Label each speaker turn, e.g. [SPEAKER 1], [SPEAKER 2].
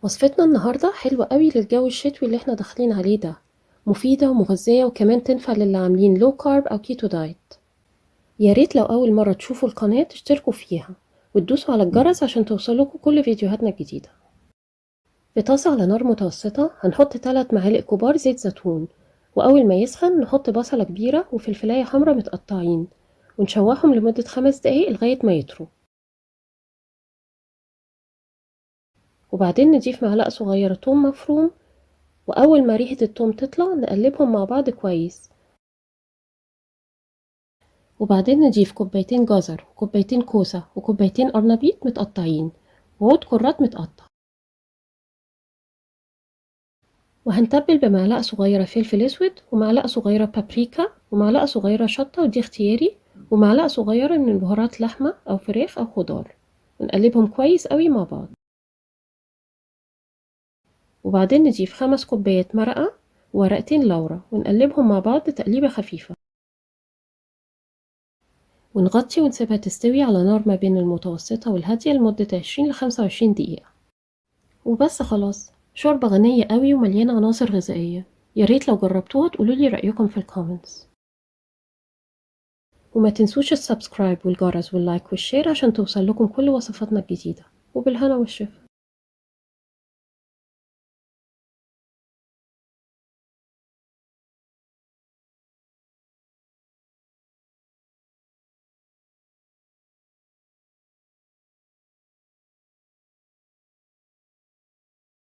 [SPEAKER 1] وصفتنا النهاردة حلوة قوي للجو الشتوي اللي احنا داخلين عليه ده. مفيدة ومغذية وكمان تنفع للي عاملين لو كارب أو كيتو دايت. يا ريت لو أول مرة تشوفوا القناة تشتركوا فيها وتدوسوا على الجرس عشان توصلكوا كل فيديوهاتنا الجديدة. في طاسة على نار متوسطة هنحط 3 معالق كبار زيت زيتون، وأول ما يسخن نحط بصلة كبيرة وفلفلاية حمرا متقطعين ونشوحهم لمدة 5 دقايق لغاية ما يطروا. وبعدين نضيف معلقة صغيرة توم مفروم، وأول ما ريحة التوم تطلع نقلبهم مع بعض كويس. وبعدين نضيف كوبايتين جزر وكوبايتين كوسة وكوبايتين قرنبيط متقطعين وعود كرات متقطع. وهنتبل بمعلقة صغيرة فلفل اسود ومعلقة صغيرة بابريكا ومعلقة صغيرة شطة ودي اختياري ومعلقة صغيرة من بهارات لحمة أو فراخ أو خضار، ونقلبهم كويس قوي مع بعض. وبعدين نضيف 5 كوبايات مرقة وورقتين لورا ونقلبهم مع بعض تقليبة خفيفة، ونغطي ونسيبها تستوي على نار ما بين المتوسطة والهادية لمدة 20 ل25 دقيقة. وبس خلاص، شوربة غنية قوي ومليانة عناصر غذائية. يا ريت لو جربتوها تقولولي رأيكم في الكومنتس، وما تنسوش السبسكرايب والجرس واللايك والشير عشان توصل لكم كل وصفاتنا الجديدة. وبالهنا والشفا.